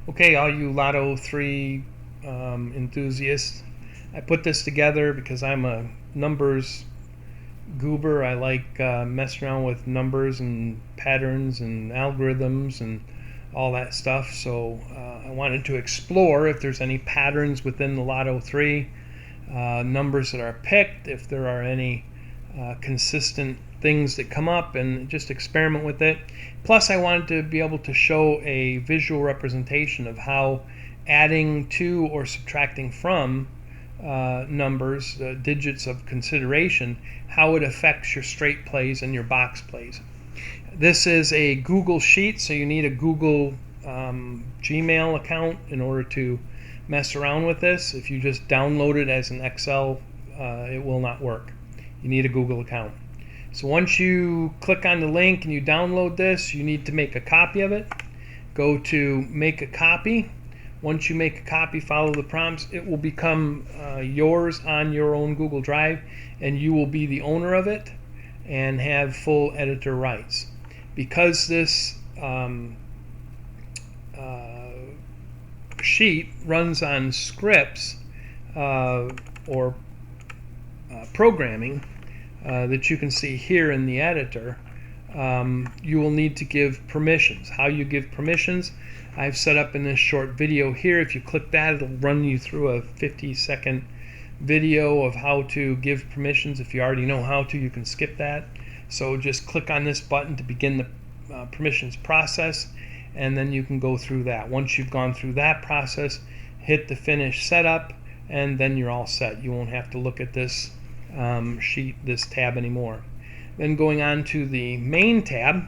Okay, all you Lotto 3 enthusiasts, I put this together because I'm a numbers goober. I like messing around with numbers and patterns and algorithms and all that stuff. So I wanted to explore if there's any patterns within the Lotto 3 numbers that are picked, if there are any consistent things that come up, and just experiment with it. Plus, I wanted to be able to show a visual representation of how adding to or subtracting from numbers, digits of consideration, how it affects your straight plays and your box plays. This is a Google Sheet, so you need a Google Gmail account in order to mess around with this. If you just download it as an Excel, it will not work. You need a Google account. So once you click on the link and you download this, you need to make a copy of it. Go to make a copy. Once you make a copy, follow the prompts. It will become yours on your own Google Drive, and you will be the owner of it and have full editor rights. Because this sheet runs on scripts or programming that you can see here in the editor, you will need to give permissions. How you give permissions, I've set up in this short video here. If you click that, it'll run you through a 50-second video of how to give permissions. If you already know how to, you can skip that. So just click on this button to begin the permissions process, and then you can go through that. Once you've gone through that process, hit the finish setup, and then you're all set. You won't have to look at this sheet, this tab anymore. Then going on to the main tab,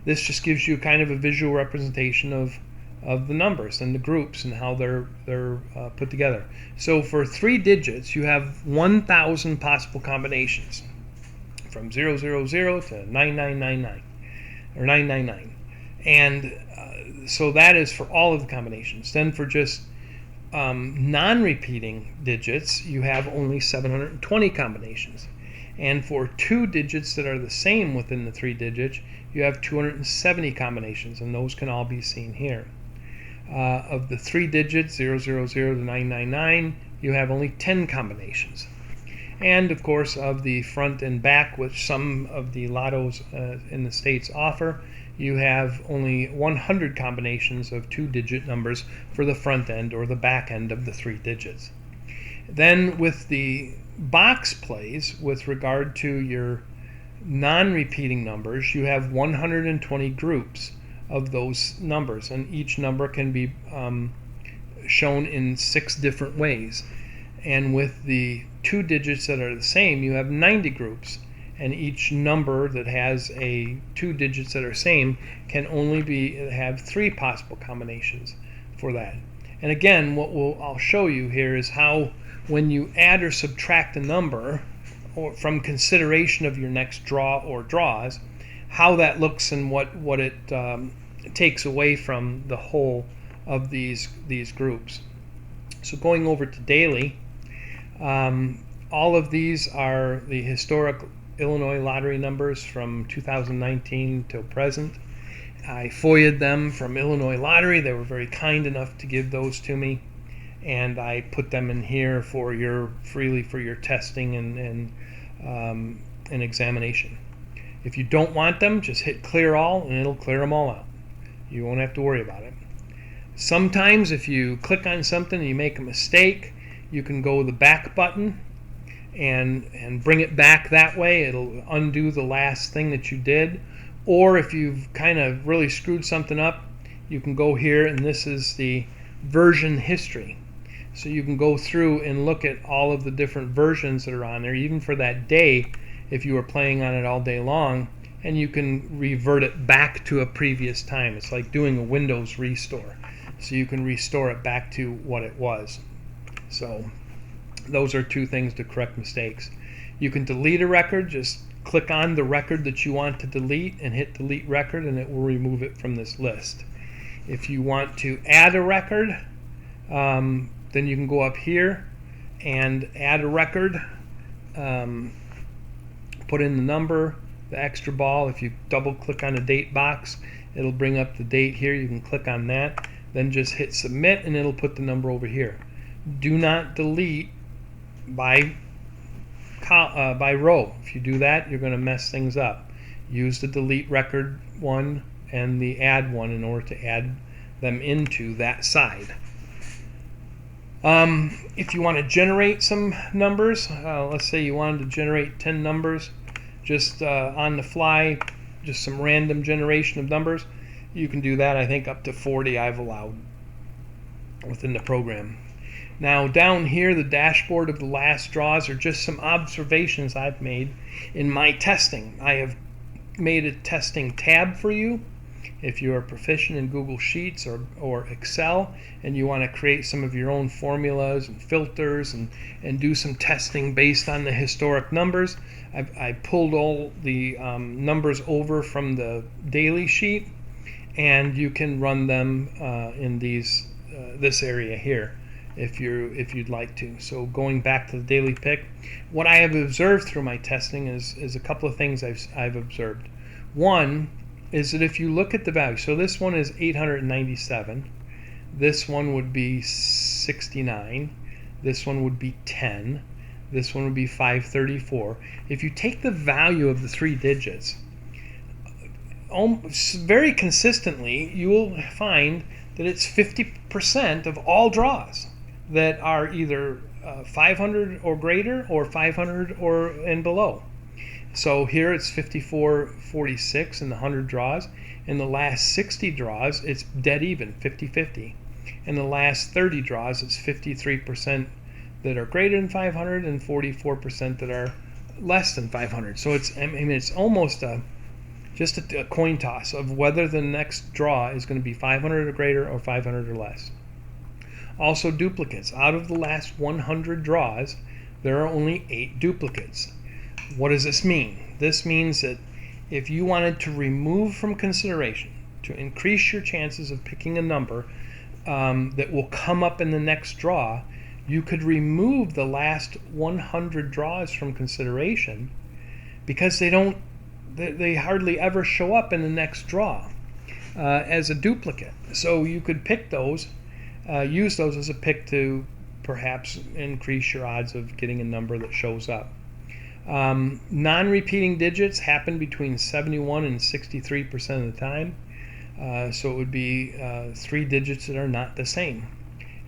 this just gives you kind of a visual representation of the numbers and the groups and how they're put together. So for 3 digits, you have 1,000 possible combinations from 000 to 9999 or 999, and so that is for all of the combinations. Then for just non-repeating digits, you have only 720 combinations. And for 2 digits that are the same within the 3 digits, you have 270 combinations, and those can all be seen here. Of the 3 digits, 000 to 999, you have only 10 combinations. And of course, of the front and back, which some of the lottos in the States offer, you have only 100 combinations of 2-digit numbers for the front end or the back end of the 3 digits. Then with the box plays, with regard to your non-repeating numbers, you have 120 groups of those numbers, and each number can be shown in 6 different ways. And with the 2 digits that are the same, you have 90 groups, and each number that has 2 digits that are same can only have 3 possible combinations for that. And again, what I'll show you here is how, when you add or subtract a number or from consideration of your next draw or draws, how that looks and what it takes away from the whole of these groups. So going over to daily, all of these are the historic Illinois lottery numbers from 2019 till present. I FOIA'd them from Illinois Lottery. They were very kind enough to give those to me, and I put them in here for freely for your testing and examination. If you don't want them, just hit clear all and it'll clear them all out. You won't have to worry about it. Sometimes if you click on something and you make a mistake, you can go the back button and bring it back that way. It'll undo the last thing that you did. Or if you've kind of really screwed something up, you can go here, and this is the version history. So you can go through and look at all of the different versions that are on there, even for that day if you were playing on it all day long, and you can revert it back to a previous time. It's like doing a Windows restore. So you can restore it back to what it was. So those are 2 things to correct mistakes. You can delete a record. Just click on the record that you want to delete and hit delete record, and it will remove it from this list. If you want to add a record, then you can go up here and add a record, put in the number, the extra ball. If you double click on the date box, it'll bring up the date here. You can click on that. then just hit submit and it'll put the number over here. Do not delete by row. If you do that, you're going to mess things up. Use the delete record one and the add one in order to add them into that side. If you want to generate some numbers, let's say you wanted to generate 10 numbers just on the fly, just some random generation of numbers, you can do that. I think up to 40 I've allowed within the program. Now down here, the dashboard of the last draws are just some observations I've made in my testing. I have made a testing tab for you. If you are proficient in Google Sheets or Excel and you want to create some of your own formulas and filters and do some testing based on the historic numbers, I pulled all the numbers over from the daily sheet, and you can run them in this area here if you'd like to. So going back to the daily pick, what I have observed through my testing is a couple of things I've observed. One is that if you look at the value, so this one is 897, this one would be 69, this one would be 10, this one would be 534. If you take the value of the 3 digits, very consistently you will find that it's 50% of all draws that are either 500 or greater or 500 or and below. So here it's 54.46 in the 100 draws. In the last 60 draws, it's dead even, 50-50. In the last 30 draws, it's 53% that are greater than 500 and 44% that are less than 500. So it's almost just a coin toss of whether the next draw is going to be 500 or greater or 500 or less. Also duplicates. Out of the last 100 draws, there are only 8 duplicates. What does this mean? This means that if you wanted to remove from consideration, to increase your chances of picking a number that will come up in the next draw, you could remove the last 100 draws from consideration because they hardly ever show up in the next draw as a duplicate. So you could pick those, use those as a pick to perhaps increase your odds of getting a number that shows up. Non-repeating digits happen between 71 and 63% of the time. So it would be 3 digits that are not the same.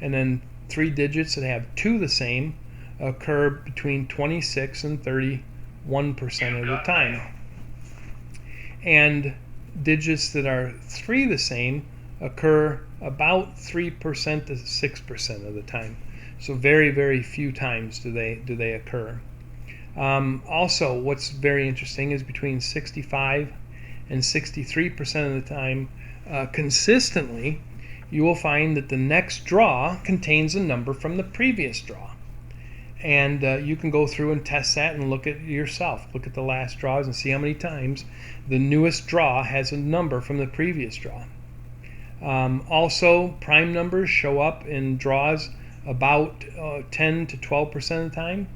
And then 3 digits that have 2 the same occur between 26 and 31% of the time. And digits that are 3 the same occur about 3% to 6% of the time. So very, very few times do they occur. Also, what's very interesting is between 65 and 63% of the time, consistently, you will find that the next draw contains a number from the previous draw. And you can go through and test that and look at yourself. Look at the last draws and see how many times the newest draw has a number from the previous draw. Also, prime numbers show up in draws about 10 to 12% of the time.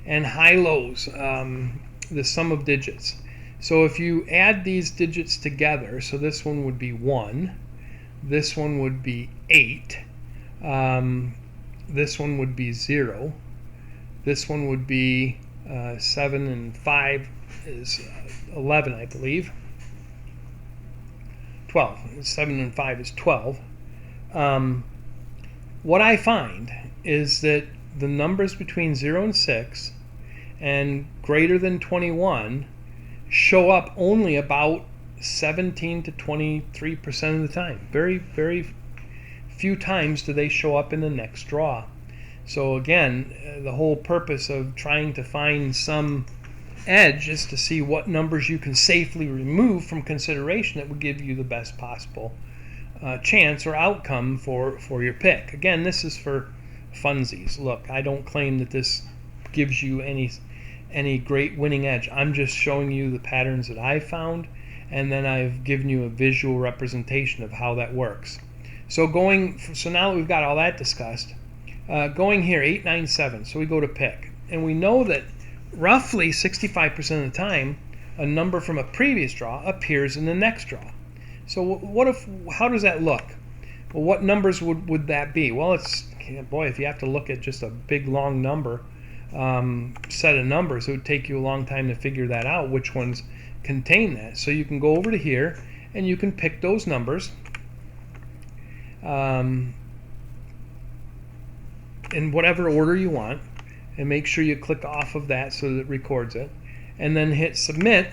And high-lows, the sum of digits. So if you add these digits together, so this one would be 1, this one would be 8, this one would be 0, this one would be 7 and 5 is 11, I believe. 12. 7 and 5 is 12. What I find is that the numbers between 0 and 6 and greater than 21 show up only about 17 to 23% of the time. Very, very few times do they show up in the next draw. So again, the whole purpose of trying to find some edge is to see what numbers you can safely remove from consideration that would give you the best possible chance or outcome for your pick. Again, this is for funsies. Look, I don't claim that this gives you any great winning edge. I'm just showing you the patterns that I've found, and then I've given you a visual representation of how that works. So now that we've got all that discussed, going here, 897, so we go to pick, and we know that roughly 65% of the time a number from a previous draw appears in the next draw. So how does that look? Well, what numbers would that be? Well, boy, if you have to look at just a big long number, set of numbers, it would take you a long time to figure that out, which ones contain that. So you can go over to here and you can pick those numbers in whatever order you want, and make sure you click off of that so that it records it, and then hit submit.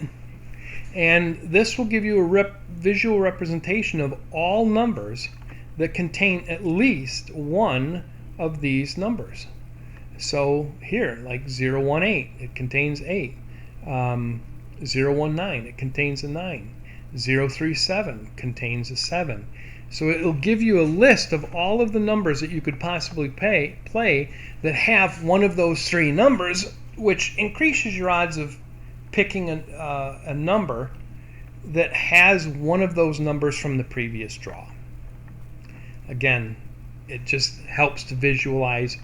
And this will give you a visual representation of all numbers that contain at least one of these numbers. So here, like 018, it contains 8. 019, it contains a 9. 037 contains a 7. So it'll give you a list of all of the numbers that you could possibly play that have one of those three numbers, which increases your odds of picking a number that has one of those numbers from the previous draw. Again, it just helps to visualize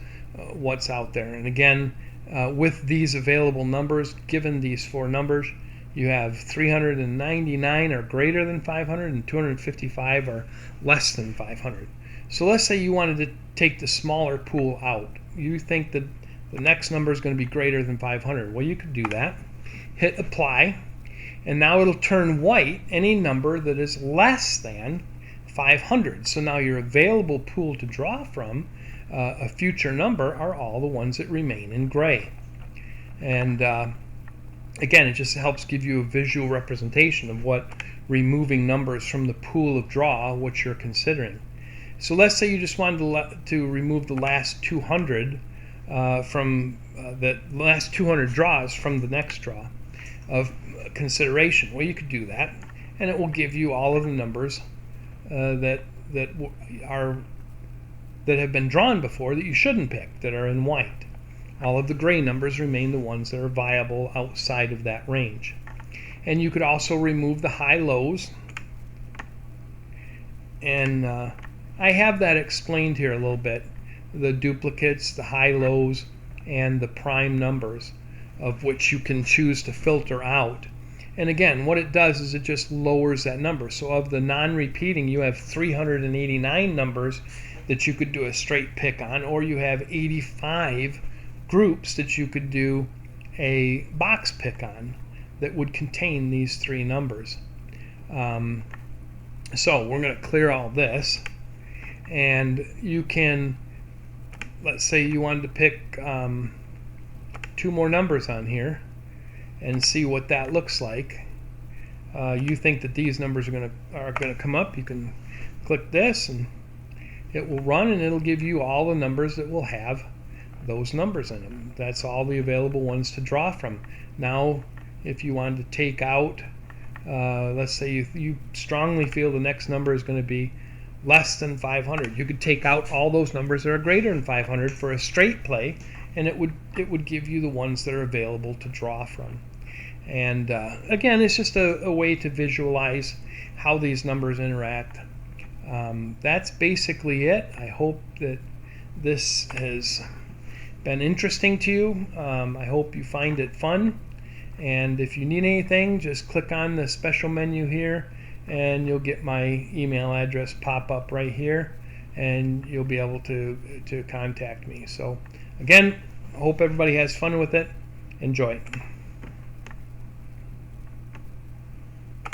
what's out there. And again, with these available numbers, given these four numbers, you have 399 are greater than 500 and 255 are less than 500. So let's say you wanted to take the smaller pool out. You think that the next number is going to be greater than 500. Well, you could do that. Hit apply, and now it'll turn white any number that is less than 500. So now your available pool to draw from, a future number, are all the ones that remain in gray. And again, it just helps give you a visual representation of what removing numbers from the pool of draw, what you're considering. So let's say you just wanted to remove the last 200 from the last 200 draws from the next draw of consideration. Well, you could do that, and it will give you all of the numbers that have been drawn before that you shouldn't pick, that are in white. All of the gray numbers remain the ones that are viable outside of that range. And you could also remove the high-lows. And I have that explained here a little bit. The duplicates, the high-lows, and the prime numbers, of which you can choose to filter out. And again, what it does is it just lowers that number. So of the non-repeating, you have 389 numbers that you could do a straight pick on, or you have 85 groups that you could do a box pick on that would contain these three numbers. So we're going to clear all this, and you can, let's say you wanted to pick 2 more numbers on here and see what that looks like. You think that these numbers are going to come up. You can click this and it will run, and it'll give you all the numbers that will have those numbers in them. That's all the available ones to draw from. Now, if you wanted to take out, let's say you strongly feel the next number is going to be less than 500, you could take out all those numbers that are greater than 500 for a straight play, and it would give you the ones that are available to draw from. And again, it's just a way to visualize how these numbers interact. That's basically it. I hope that this has been interesting to you. I hope you find it fun. And if you need anything, just click on the special menu here, and you'll get my email address pop up right here, and you'll be able to contact me. So again, I hope everybody has fun with it. Enjoy.